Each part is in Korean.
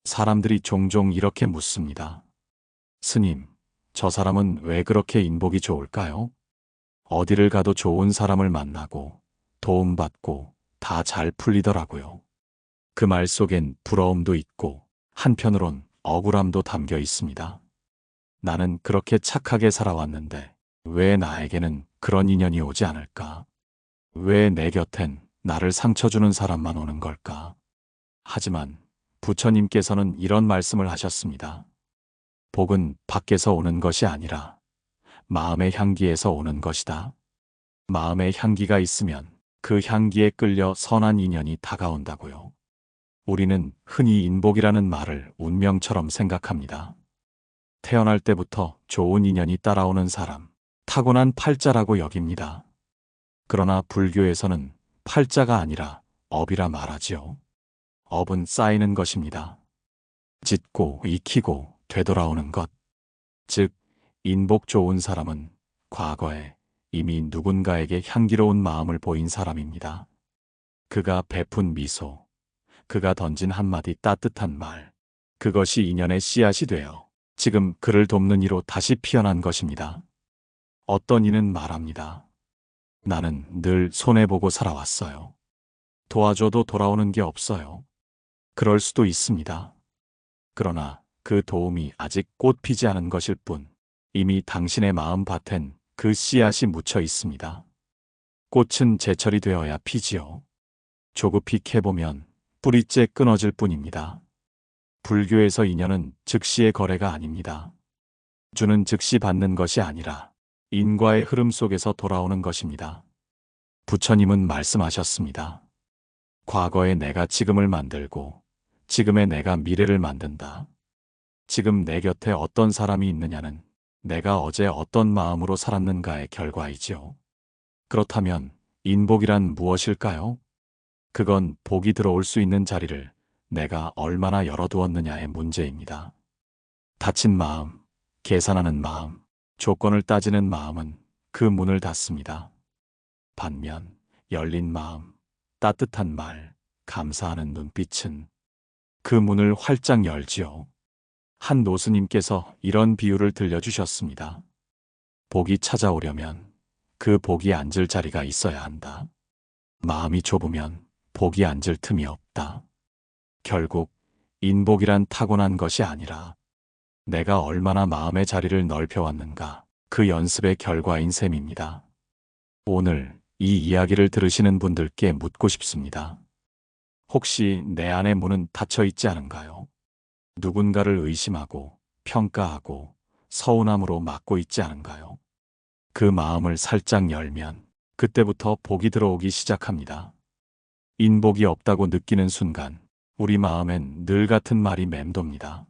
사람들이 종종 이렇게 묻습니다. 스님, 저 사람은 왜 그렇게 인복이 좋을까요? 어디를 가도 좋은 사람을 만나고 도움받고 다 잘 풀리더라고요. 그 말 속엔 부러움도 있고 한편으론 억울함도 담겨 있습니다. 나는 그렇게 착하게 살아왔는데 왜 나에게는 그런 인연이 오지 않을까? 왜 내 곁엔 나를 상처 주는 사람만 오는 걸까? 하지만 부처님께서는 이런 말씀을 하셨습니다. 복은 밖에서 오는 것이 아니라 마음의 향기에서 오는 것이다. 마음의 향기가 있으면 그 향기에 끌려 선한 인연이 다가온다고요. 우리는 흔히 인복이라는 말을 운명처럼 생각합니다. 태어날 때부터 좋은 인연이 따라오는 사람, 타고난 팔자라고 여깁니다. 그러나 불교에서는 팔자가 아니라 업이라 말하지요. 업은 쌓이는 것입니다. 짓고 익히고 되돌아오는 것. 즉, 인복 좋은 사람은 과거에 이미 누군가에게 향기로운 마음을 보인 사람입니다. 그가 베푼 미소, 그가 던진 한마디 따뜻한 말, 그것이 인연의 씨앗이 되어 지금 그를 돕는 이로 다시 피어난 것입니다. 어떤 이는 말합니다. 나는 늘 손해보고 살아왔어요. 도와줘도 돌아오는 게 없어요. 그럴 수도 있습니다. 그러나 그 도움이 아직 꽃 피지 않은 것일 뿐 이미 당신의 마음 밭엔 그 씨앗이 묻혀 있습니다. 꽃은 제철이 되어야 피지요. 조급히 캐보면 뿌리째 끊어질 뿐입니다. 불교에서 인연은 즉시의 거래가 아닙니다. 주는 즉시 받는 것이 아니라 인과의 흐름 속에서 돌아오는 것입니다. 부처님은 말씀하셨습니다. 과거의 내가 지금을 만들고 지금의 내가 미래를 만든다. 지금 내 곁에 어떤 사람이 있느냐는 내가 어제 어떤 마음으로 살았는가의 결과이지요. 그렇다면 인복이란 무엇일까요? 그건 복이 들어올 수 있는 자리를 내가 얼마나 열어두었느냐의 문제입니다. 닫힌 마음, 계산하는 마음, 조건을 따지는 마음은 그 문을 닫습니다. 반면 열린 마음, 따뜻한 말, 감사하는 눈빛은 그 문을 활짝 열지요. 한 노스님께서 이런 비유를 들려주셨습니다. 복이 찾아오려면 그 복이 앉을 자리가 있어야 한다. 마음이 좁으면 복이 앉을 틈이 없다. 결국 인복이란 타고난 것이 아니라 내가 얼마나 마음의 자리를 넓혀왔는가 그 연습의 결과인 셈입니다. 오늘 이 이야기를 들으시는 분들께 묻고 싶습니다. 혹시 내 안의 문은 닫혀 있지 않은가요? 누군가를 의심하고 평가하고 서운함으로 막고 있지 않은가요? 그 마음을 살짝 열면 그때부터 복이 들어오기 시작합니다. 인복이 없다고 느끼는 순간 우리 마음엔 늘 같은 말이 맴돕니다.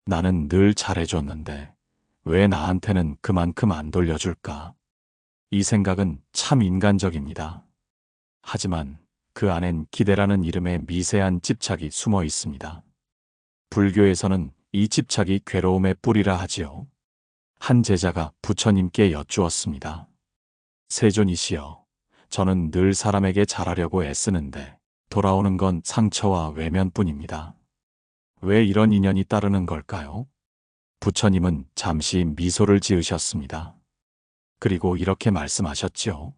나는 늘 잘해줬는데 왜 나한테는 그만큼 안 돌려줄까? 이 생각은 참 인간적입니다. 하지만 그 안엔 기대라는 이름의 미세한 집착이 숨어 있습니다. 불교에서는 이 집착이 괴로움의 뿌리라 하지요. 한 제자가 부처님께 여쭈었습니다. 세존이시여, 저는 늘 사람에게 잘하려고 애쓰는데 돌아오는 건 상처와 외면뿐입니다. 왜 이런 인연이 따르는 걸까요? 부처님은 잠시 미소를 지으셨습니다. 그리고 이렇게 말씀하셨지요.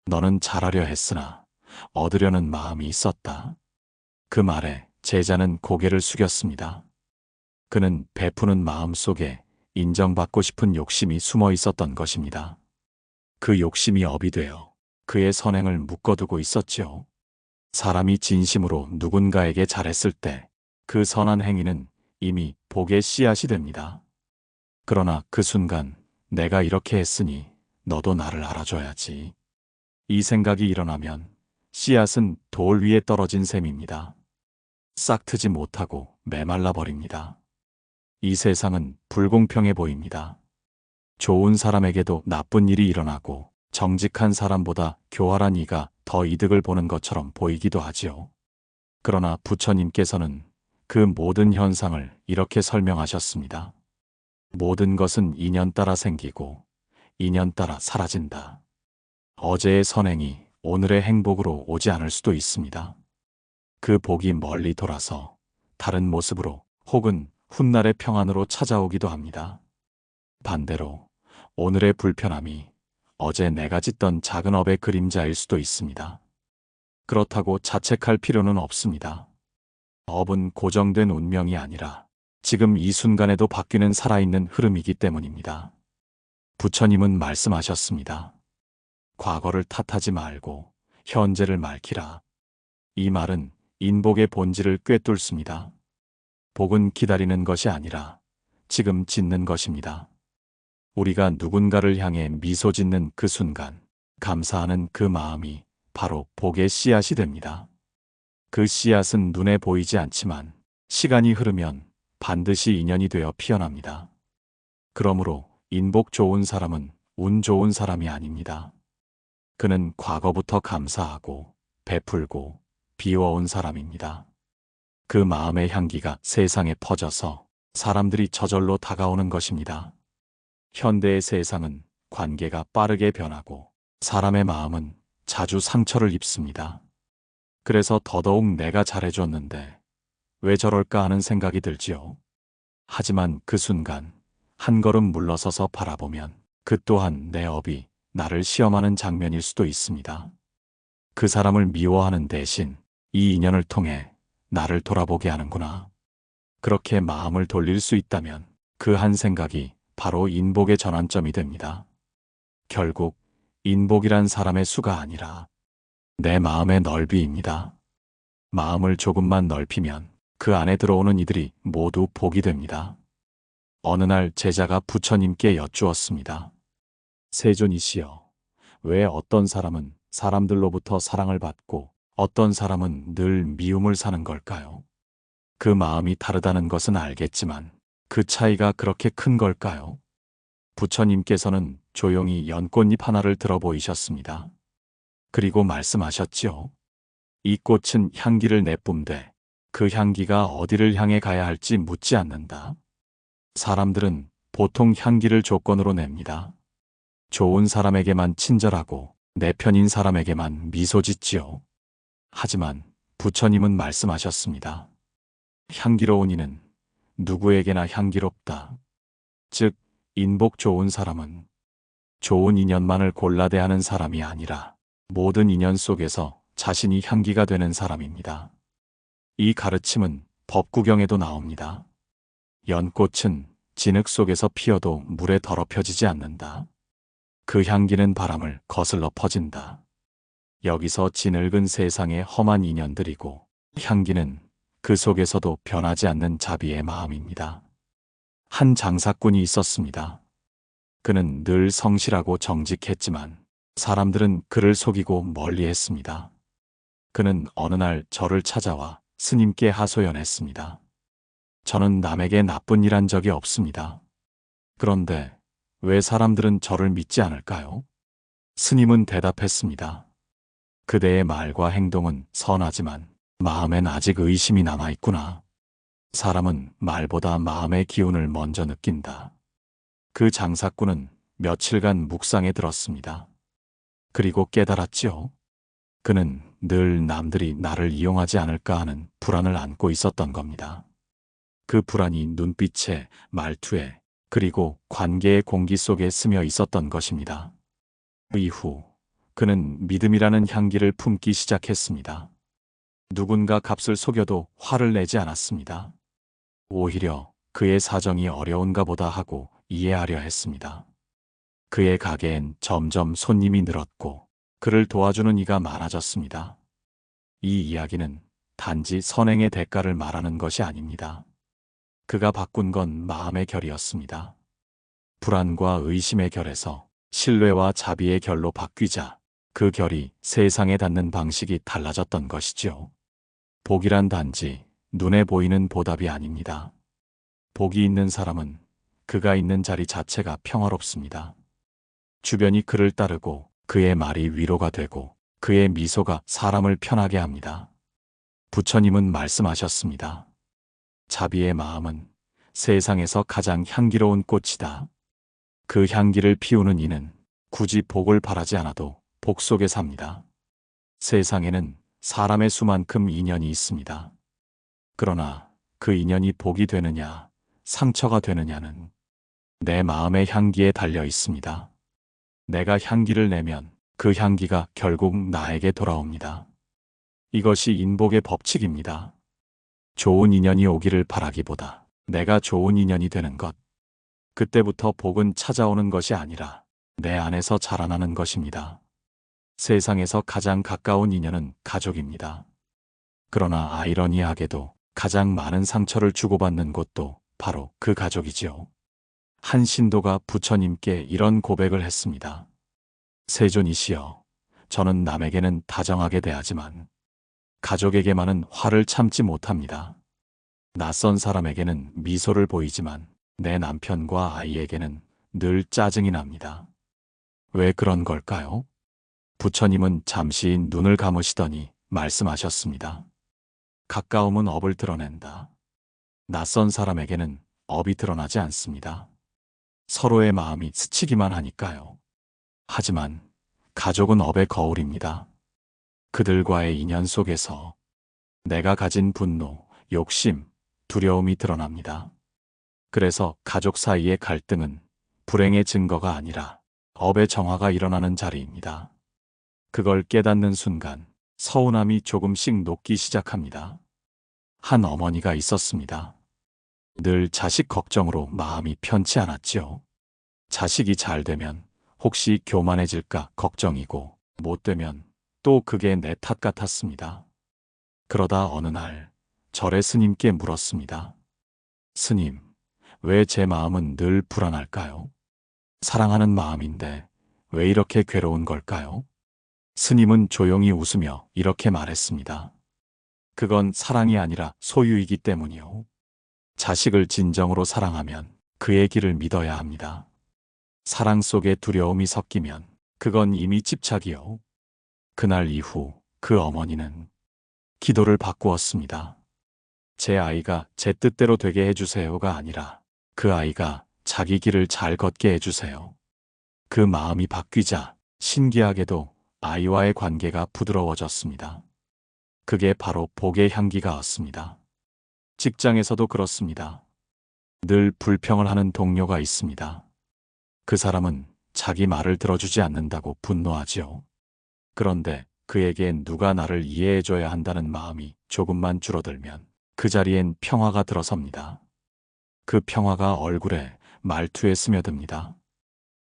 너는 잘하려 했으나 얻으려는 마음이 있었다. 그 말에 제자는 고개를 숙였습니다. 그는 베푸는 마음 속에 인정받고 싶은 욕심이 숨어 있었던 것입니다. 그 욕심이 업이 되어 그의 선행을 묶어두고 있었지요. 사람이 진심으로 누군가에게 잘했을 때 그 선한 행위는 이미 복의 씨앗이 됩니다. 그러나 그 순간 내가 이렇게 했으니 너도 나를 알아줘야지. 이 생각이 일어나면 씨앗은 돌 위에 떨어진 셈입니다. 싹트지 못하고 메말라 버립니다. 이 세상은 불공평해 보입니다. 좋은 사람에게도 나쁜 일이 일어나고 정직한 사람보다 교활한 이가 더 이득을 보는 것처럼 보이기도 하지요. 그러나 부처님께서는 그 모든 현상을 이렇게 설명하셨습니다. 모든 것은 인연 따라 생기고 인연 따라 사라진다. 어제의 선행이 오늘의 행복으로 오지 않을 수도 있습니다. 그 복이 멀리 돌아서 다른 모습으로 혹은 훗날의 평안으로 찾아오기도 합니다. 반대로 오늘의 불편함이 어제 내가 짓던 작은 업의 그림자일 수도 있습니다. 그렇다고 자책할 필요는 없습니다. 업은 고정된 운명이 아니라 지금 이 순간에도 바뀌는 살아있는 흐름이기 때문입니다. 부처님은 말씀하셨습니다. 과거를 탓하지 말고 현재를 맑히라. 이 말은 인복의 본질을 꿰뚫습니다. 복은 기다리는 것이 아니라 지금 짓는 것입니다. 우리가 누군가를 향해 미소 짓는 그 순간, 감사하는 그 마음이 바로 복의 씨앗이 됩니다. 그 씨앗은 눈에 보이지 않지만 시간이 흐르면 반드시 인연이 되어 피어납니다. 그러므로 인복 좋은 사람은 운 좋은 사람이 아닙니다. 그는 과거부터 감사하고 베풀고 비워온 사람입니다. 그 마음의 향기가 세상에 퍼져서 사람들이 저절로 다가오는 것입니다. 현대의 세상은 관계가 빠르게 변하고 사람의 마음은 자주 상처를 입습니다. 그래서 더더욱 내가 잘해줬는데 왜 저럴까 하는 생각이 들지요. 하지만 그 순간 한 걸음 물러서서 바라보면 그 또한 내 업이 나를 시험하는 장면일 수도 있습니다. 그 사람을 미워하는 대신 이 인연을 통해 나를 돌아보게 하는구나. 그렇게 마음을 돌릴 수 있다면 그 한 생각이 바로 인복의 전환점이 됩니다. 결국 인복이란 사람의 수가 아니라 내 마음의 넓이입니다. 마음을 조금만 넓히면 그 안에 들어오는 이들이 모두 복이 됩니다. 어느 날 제자가 부처님께 여쭈었습니다. 세존이시여, 왜 어떤 사람은 사람들로부터 사랑을 받고 어떤 사람은 늘 미움을 사는 걸까요? 그 마음이 다르다는 것은 알겠지만 그 차이가 그렇게 큰 걸까요? 부처님께서는 조용히 연꽃잎 하나를 들어 보이셨습니다. 그리고 말씀하셨지요. 이 꽃은 향기를 내뿜되 그 향기가 어디를 향해 가야 할지 묻지 않는다. 사람들은 보통 향기를 조건으로 냅니다. 좋은 사람에게만 친절하고 내 편인 사람에게만 미소 짓지요. 하지만 부처님은 말씀하셨습니다. 향기로운 이는 누구에게나 향기롭다. 즉, 인복 좋은 사람은 좋은 인연만을 골라 대하는 사람이 아니라 모든 인연 속에서 자신이 향기가 되는 사람입니다. 이 가르침은 법구경에도 나옵니다. 연꽃은 진흙 속에서 피어도 물에 더럽혀지지 않는다. 그 향기는 바람을 거슬러 퍼진다. 여기서 진흙은 세상의 험한 인연들이고 향기는 그 속에서도 변하지 않는 자비의 마음입니다. 한 장사꾼이 있었습니다. 그는 늘 성실하고 정직했지만 사람들은 그를 속이고 멀리했습니다. 그는 어느 날 저를 찾아와 스님께 하소연했습니다. 저는 남에게 나쁜 일 한 적이 없습니다. 그런데 왜 사람들은 저를 믿지 않을까요? 스님은 대답했습니다. 그대의 말과 행동은 선하지만 마음엔 아직 의심이 남아있구나. 사람은 말보다 마음의 기운을 먼저 느낀다. 그 장사꾼은 며칠간 묵상에 들었습니다. 그리고 깨달았지요. 그는 늘 남들이 나를 이용하지 않을까 하는 불안을 안고 있었던 겁니다. 그 불안이 눈빛에, 말투에, 그리고 관계의 공기 속에 스며 있었던 것입니다. 이후 그는 믿음이라는 향기를 품기 시작했습니다. 누군가 값을 속여도 화를 내지 않았습니다. 오히려 그의 사정이 어려운가 보다 하고 이해하려 했습니다. 그의 가게엔 점점 손님이 늘었고 그를 도와주는 이가 많아졌습니다. 이 이야기는 단지 선행의 대가를 말하는 것이 아닙니다. 그가 바꾼 건 마음의 결이었습니다. 불안과 의심의 결에서 신뢰와 자비의 결로 바뀌자 그 결이 세상에 닿는 방식이 달라졌던 것이지요. 복이란 단지 눈에 보이는 보답이 아닙니다. 복이 있는 사람은 그가 있는 자리 자체가 평화롭습니다. 주변이 그를 따르고 그의 말이 위로가 되고 그의 미소가 사람을 편하게 합니다. 부처님은 말씀하셨습니다. 자비의 마음은 세상에서 가장 향기로운 꽃이다. 그 향기를 피우는 이는 굳이 복을 바라지 않아도 복 속에 삽니다. 세상에는 사람의 수만큼 인연이 있습니다. 그러나 그 인연이 복이 되느냐, 상처가 되느냐는 내 마음의 향기에 달려 있습니다. 내가 향기를 내면 그 향기가 결국 나에게 돌아옵니다. 이것이 인복의 법칙입니다. 좋은 인연이 오기를 바라기보다 내가 좋은 인연이 되는 것. 그때부터 복은 찾아오는 것이 아니라 내 안에서 자라나는 것입니다. 세상에서 가장 가까운 인연은 가족입니다. 그러나 아이러니하게도 가장 많은 상처를 주고받는 곳도 바로 그 가족이지요. 한 신도가 부처님께 이런 고백을 했습니다. 세존이시여, 저는 남에게는 다정하게 대하지만 가족에게만은 화를 참지 못합니다. 낯선 사람에게는 미소를 보이지만 내 남편과 아이에게는 늘 짜증이 납니다. 왜 그런 걸까요? 부처님은 잠시 눈을 감으시더니 말씀하셨습니다. 가까움은 업을 드러낸다. 낯선 사람에게는 업이 드러나지 않습니다. 서로의 마음이 스치기만 하니까요. 하지만 가족은 업의 거울입니다. 그들과의 인연 속에서 내가 가진 분노, 욕심, 두려움이 드러납니다. 그래서 가족 사이의 갈등은 불행의 증거가 아니라 업의 정화가 일어나는 자리입니다. 그걸 깨닫는 순간 서운함이 조금씩 녹기 시작합니다. 한 어머니가 있었습니다. 늘 자식 걱정으로 마음이 편치 않았지요. 자식이 잘 되면 혹시 교만해질까 걱정이고 못 되면 또 그게 내 탓 같았습니다. 그러다 어느 날 절에 스님께 물었습니다. 스님, 왜 제 마음은 늘 불안할까요? 사랑하는 마음인데 왜 이렇게 괴로운 걸까요? 스님은 조용히 웃으며 이렇게 말했습니다. 그건 사랑이 아니라 소유이기 때문이요. 자식을 진정으로 사랑하면 그의 길을 믿어야 합니다. 사랑 속에 두려움이 섞이면 그건 이미 집착이요. 그날 이후 그 어머니는 기도를 바꾸었습니다. 제 아이가 제 뜻대로 되게 해주세요가 아니라 그 아이가 자기 길을 잘 걷게 해주세요. 그 마음이 바뀌자 신기하게도 아이와의 관계가 부드러워졌습니다. 그게 바로 복의 향기가 왔습니다. 직장에서도 그렇습니다. 늘 불평을 하는 동료가 있습니다. 그 사람은 자기 말을 들어주지 않는다고 분노하지요. 그런데 그에게 누가 나를 이해해줘야 한다는 마음이 조금만 줄어들면 그 자리엔 평화가 들어섭니다. 그 평화가 얼굴에 말투에 스며듭니다.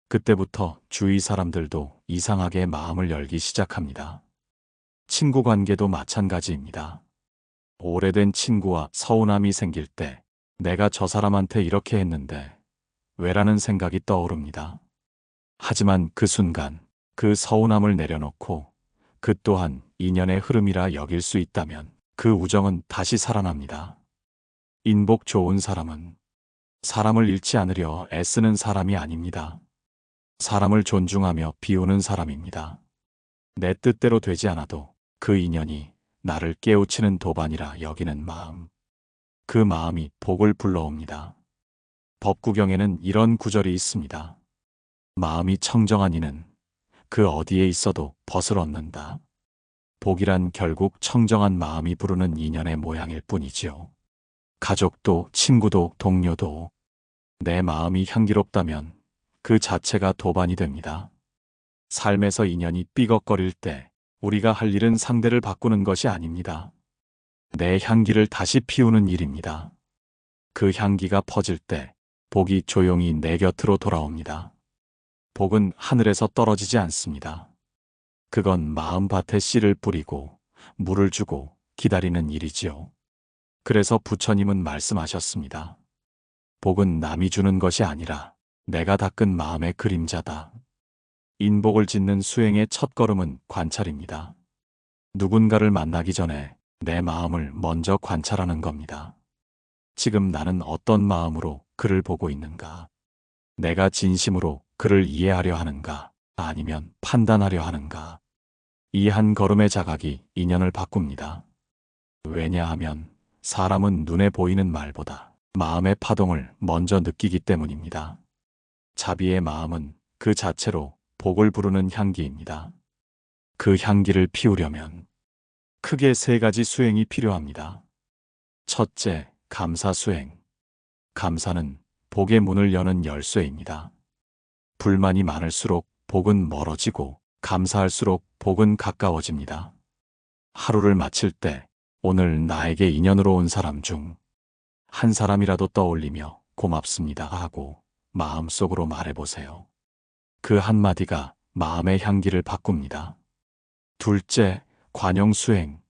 그때부터 주위 사람들도 이상하게 마음을 열기 시작합니다. 친구 관계도 마찬가지입니다. 오래된 친구와 서운함이 생길 때 내가 저 사람한테 이렇게 했는데 왜라는 생각이 떠오릅니다. 하지만 그 순간 그 서운함을 내려놓고 그 또한 인연의 흐름이라 여길 수 있다면 그 우정은 다시 살아납니다. 인복 좋은 사람은 사람을 잃지 않으려 애쓰는 사람이 아닙니다. 사람을 존중하며 비우는 사람입니다. 내 뜻대로 되지 않아도 그 인연이 나를 깨우치는 도반이라 여기는 마음. 그 마음이 복을 불러옵니다. 법구경에는 이런 구절이 있습니다. 마음이 청정한 이는 그 어디에 있어도 벗을 얻는다. 복이란 결국 청정한 마음이 부르는 인연의 모양일 뿐이지요. 가족도 친구도 동료도 내 마음이 향기롭다면 그 자체가 도반이 됩니다. 삶에서 인연이 삐걱거릴 때 우리가 할 일은 상대를 바꾸는 것이 아닙니다. 내 향기를 다시 피우는 일입니다. 그 향기가 퍼질 때 복이 조용히 내 곁으로 돌아옵니다. 복은 하늘에서 떨어지지 않습니다. 그건 마음밭에 씨를 뿌리고 물을 주고 기다리는 일이지요. 그래서 부처님은 말씀하셨습니다. 복은 남이 주는 것이 아니라 내가 닦은 마음의 그림자다. 인복을 짓는 수행의 첫걸음은 관찰입니다. 누군가를 만나기 전에 내 마음을 먼저 관찰하는 겁니다. 지금 나는 어떤 마음으로 그를 보고 있는가? 내가 진심으로 그를 이해하려 하는가? 아니면 판단하려 하는가? 이 한 걸음의 자각이 인연을 바꿉니다. 왜냐하면 사람은 눈에 보이는 말보다 마음의 파동을 먼저 느끼기 때문입니다. 자비의 마음은 그 자체로 복을 부르는 향기입니다. 그 향기를 피우려면 크게 세 가지 수행이 필요합니다. 첫째, 감사 수행. 감사는 복의 문을 여는 열쇠입니다. 불만이 많을수록 복은 멀어지고 감사할수록 복은 가까워집니다. 하루를 마칠 때 오늘 나에게 인연으로 온 사람 중 한 사람이라도 떠올리며 고맙습니다 하고 마음속으로 말해보세요. 그 한마디가 마음의 향기를 바꿉니다. 둘째, 관용 수행.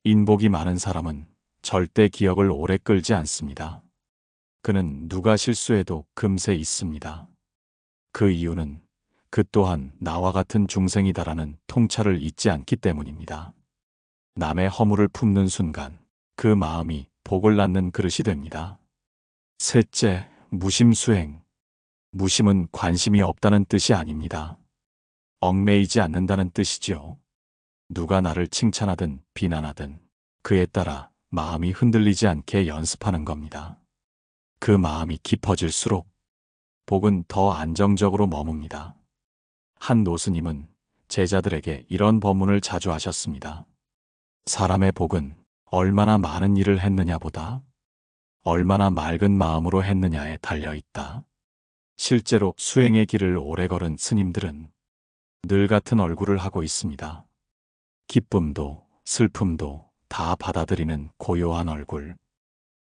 인복이 많은 사람은 절대 기억을 오래 끌지 않습니다. 그는 누가 실수해도 금세 잊습니다. 그 이유는 그 또한 나와 같은 중생이다라는 통찰을 잊지 않기 때문입니다. 남의 허물을 품는 순간 그 마음이 복을 낳는 그릇이 됩니다. 셋째, 무심수행. 무심은 관심이 없다는 뜻이 아닙니다. 얽매이지 않는다는 뜻이지요. 누가 나를 칭찬하든 비난하든 그에 따라 마음이 흔들리지 않게 연습하는 겁니다. 그 마음이 깊어질수록 복은 더 안정적으로 머뭅니다. 한 노스님은 제자들에게 이런 법문을 자주 하셨습니다. 사람의 복은 얼마나 많은 일을 했느냐보다 얼마나 맑은 마음으로 했느냐에 달려있다. 실제로 수행의 길을 오래 걸은 스님들은 늘 같은 얼굴을 하고 있습니다. 기쁨도 슬픔도 다 받아들이는 고요한 얼굴.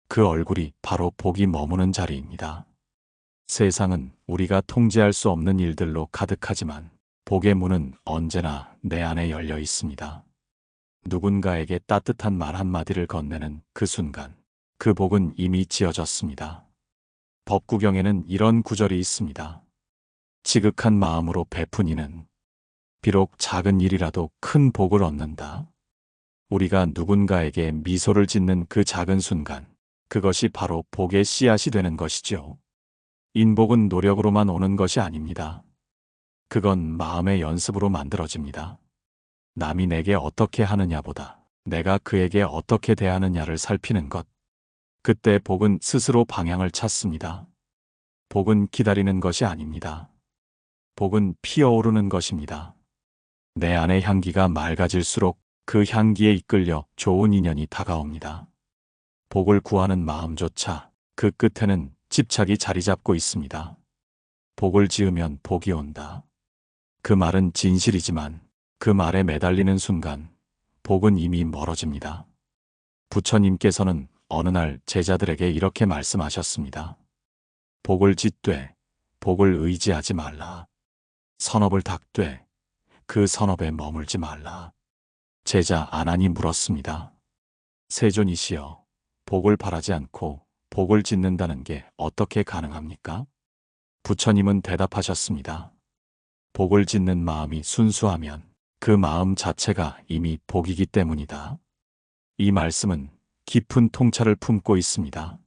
그 얼굴이 바로 복이 머무는 자리입니다. 세상은 우리가 통제할 수 없는 일들로 가득하지만 복의 문은 언제나 내 안에 열려 있습니다. 누군가에게 따뜻한 말 한마디를 건네는 그 순간 그 복은 이미 지어졌습니다. 법구경에는 이런 구절이 있습니다. 지극한 마음으로 베푼 이는 비록 작은 일이라도 큰 복을 얻는다. 우리가 누군가에게 미소를 짓는 그 작은 순간 그것이 바로 복의 씨앗이 되는 것이죠. 인복은 노력으로만 오는 것이 아닙니다. 그건 마음의 연습으로 만들어집니다. 남이 내게 어떻게 하느냐보다 내가 그에게 어떻게 대하느냐를 살피는 것. 그때 복은 스스로 방향을 찾습니다. 복은 기다리는 것이 아닙니다. 복은 피어오르는 것입니다. 내 안의 향기가 맑아질수록 그 향기에 이끌려 좋은 인연이 다가옵니다. 복을 구하는 마음조차 그 끝에는 집착이 자리 잡고 있습니다. 복을 지으면 복이 온다. 그 말은 진실이지만 그 말에 매달리는 순간 복은 이미 멀어집니다. 부처님께서는 어느 날 제자들에게 이렇게 말씀하셨습니다. 복을 짓되 복을 의지하지 말라. 선업을 닦되 그 선업에 머물지 말라. 제자 아난이 물었습니다. 세존이시여, 복을 바라지 않고 복을 짓는다는 게 어떻게 가능합니까? 부처님은 대답하셨습니다. 복을 짓는 마음이 순수하면 그 마음 자체가 이미 복이기 때문이다. 이 말씀은 깊은 통찰을 품고 있습니다.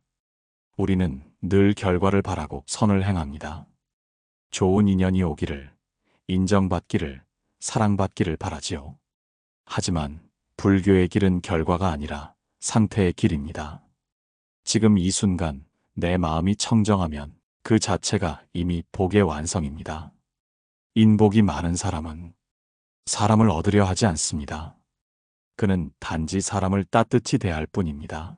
우리는 늘 결과를 바라고 선을 행합니다. 좋은 인연이 오기를, 인정받기를, 사랑받기를 바라지요. 하지만 불교의 길은 결과가 아니라 상태의 길입니다. 지금 이 순간 내 마음이 청정하면 그 자체가 이미 복의 완성입니다. 인복이 많은 사람은 사람을 얻으려 하지 않습니다. 그는 단지 사람을 따뜻히 대할 뿐입니다.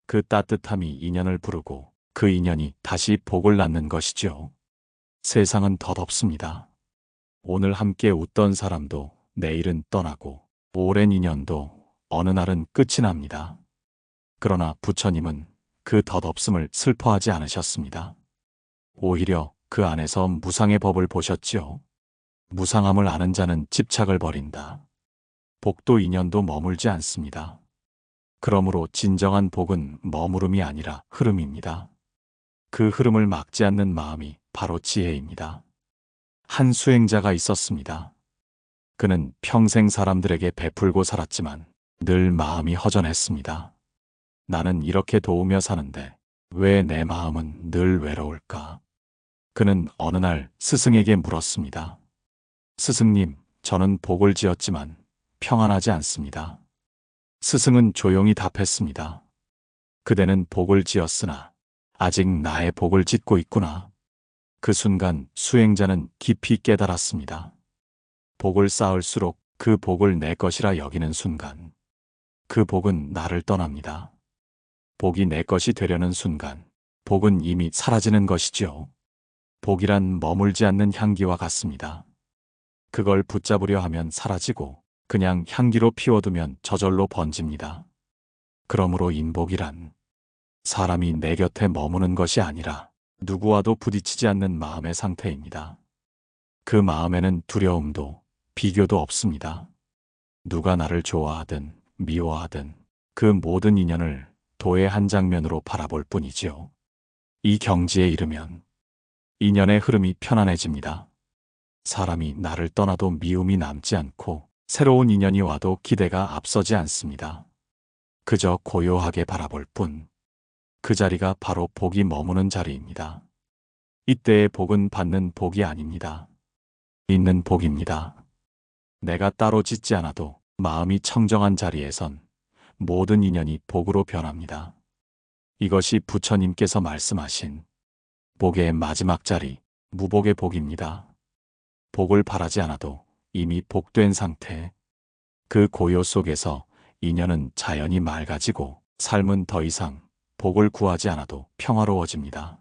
그 따뜻함이 인연을 부르고 그 인연이 다시 복을 낳는 것이죠. 세상은 덧없습니다. 오늘 함께 웃던 사람도 내일은 떠나고 오랜 인연도 어느 날은 끝이 납니다. 그러나 부처님은 그 덧없음을 슬퍼하지 않으셨습니다. 오히려 그 안에서 무상의 법을 보셨지요. 무상함을 아는 자는 집착을 버린다. 복도 인연도 머물지 않습니다. 그러므로 진정한 복은 머무름이 아니라 흐름입니다. 그 흐름을 막지 않는 마음이 바로 지혜입니다. 한 수행자가 있었습니다. 그는 평생 사람들에게 베풀고 살았지만 늘 마음이 허전했습니다. 나는 이렇게 도우며 사는데 왜 내 마음은 늘 외로울까? 그는 어느 날 스승에게 물었습니다. 스승님, 저는 복을 지었지만 평안하지 않습니다. 스승은 조용히 답했습니다. 그대는 복을 지었으나 아직 나의 복을 짓고 있구나. 그 순간 수행자는 깊이 깨달았습니다. 복을 쌓을수록 그 복을 내 것이라 여기는 순간 그 복은 나를 떠납니다. 복이 내 것이 되려는 순간, 복은 이미 사라지는 것이죠. 복이란 머물지 않는 향기와 같습니다. 그걸 붙잡으려 하면 사라지고 그냥 향기로 피워두면 저절로 번집니다. 그러므로 인복이란 사람이 내 곁에 머무는 것이 아니라 누구와도 부딪히지 않는 마음의 상태입니다. 그 마음에는 두려움도 비교도 없습니다. 누가 나를 좋아하든 미워하든 그 모든 인연을 도의 한 장면으로 바라볼 뿐이지요. 이 경지에 이르면 인연의 흐름이 편안해집니다. 사람이 나를 떠나도 미움이 남지 않고 새로운 인연이 와도 기대가 앞서지 않습니다. 그저 고요하게 바라볼 뿐. 그 자리가 바로 복이 머무는 자리입니다. 이때의 복은 받는 복이 아닙니다. 있는 복입니다. 내가 따로 짓지 않아도 마음이 청정한 자리에선 모든 인연이 복으로 변합니다. 이것이 부처님께서 말씀하신 복의 마지막 자리, 무복의 복입니다. 복을 바라지 않아도 이미 복된 상태. 그 고요 속에서 인연은 자연히 맑아지고 삶은 더 이상 복을 구하지 않아도 평화로워집니다.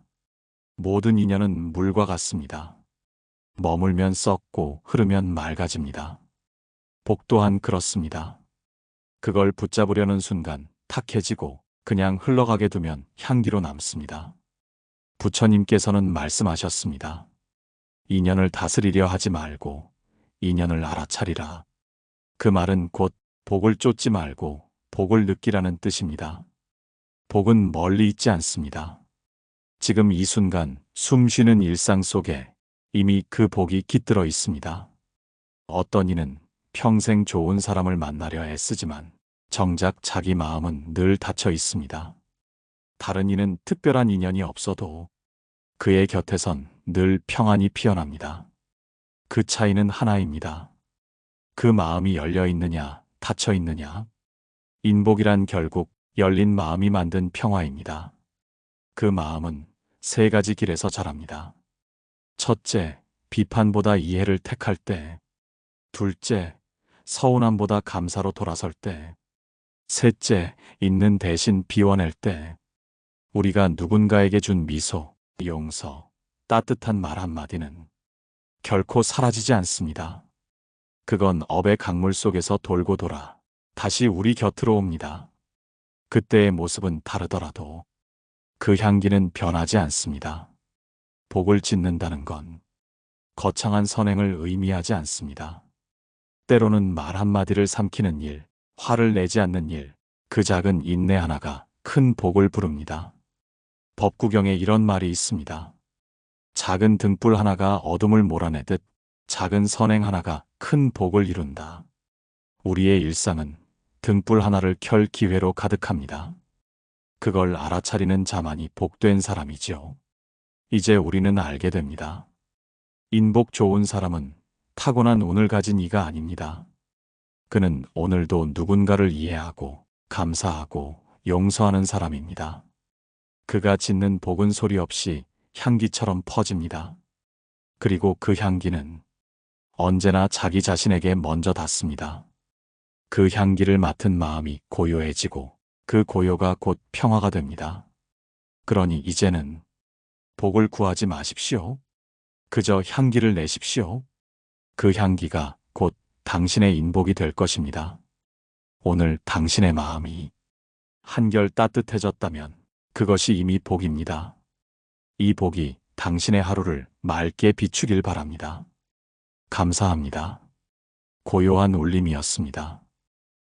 모든 인연은 물과 같습니다. 머물면 썩고 흐르면 맑아집니다. 복 또한 그렇습니다. 그걸 붙잡으려는 순간 탁해지고 그냥 흘러가게 두면 향기로 남습니다. 부처님께서는 말씀하셨습니다. 인연을 다스리려 하지 말고 인연을 알아차리라. 그 말은 곧 복을 쫓지 말고 복을 느끼라는 뜻입니다. 복은 멀리 있지 않습니다. 지금 이 순간 숨 쉬는 일상 속에 이미 그 복이 깃들어 있습니다. 어떤 이는 평생 좋은 사람을 만나려 애쓰지만 정작 자기 마음은 늘 닫혀 있습니다. 다른 이는 특별한 인연이 없어도 그의 곁에선 늘 평안이 피어납니다. 그 차이는 하나입니다. 그 마음이 열려 있느냐, 닫혀 있느냐. 인복이란 결국 열린 마음이 만든 평화입니다. 그 마음은 세 가지 길에서 자랍니다. 첫째, 비판보다 이해를 택할 때. 둘째, 서운함보다 감사로 돌아설 때. 셋째, 있는 대신 비워낼 때. 우리가 누군가에게 준 미소, 용서, 따뜻한 말 한마디는 결코 사라지지 않습니다. 그건 업의 강물 속에서 돌고 돌아 다시 우리 곁으로 옵니다. 그때의 모습은 다르더라도 그 향기는 변하지 않습니다. 복을 짓는다는 건 거창한 선행을 의미하지 않습니다. 때로는 말 한마디를 삼키는 일, 화를 내지 않는 일, 그 작은 인내 하나가 큰 복을 부릅니다. 법구경에 이런 말이 있습니다. 작은 등불 하나가 어둠을 몰아내듯 작은 선행 하나가 큰 복을 이룬다. 우리의 일상은 등불 하나를 켤 기회로 가득합니다. 그걸 알아차리는 자만이 복된 사람이지요. 이제 우리는 알게 됩니다. 인복 좋은 사람은 타고난 운을 가진 이가 아닙니다. 그는 오늘도 누군가를 이해하고 감사하고 용서하는 사람입니다. 그가 짓는 복은 소리 없이 향기처럼 퍼집니다. 그리고 그 향기는 언제나 자기 자신에게 먼저 닿습니다. 그 향기를 맡은 마음이 고요해지고 그 고요가 곧 평화가 됩니다. 그러니 이제는 복을 구하지 마십시오. 그저 향기를 내십시오. 그 향기가 곧 당신의 인복이 될 것입니다. 오늘 당신의 마음이 한결 따뜻해졌다면 그것이 이미 복입니다. 이 복이 당신의 하루를 맑게 비추길 바랍니다. 감사합니다. 고요한 울림이었습니다.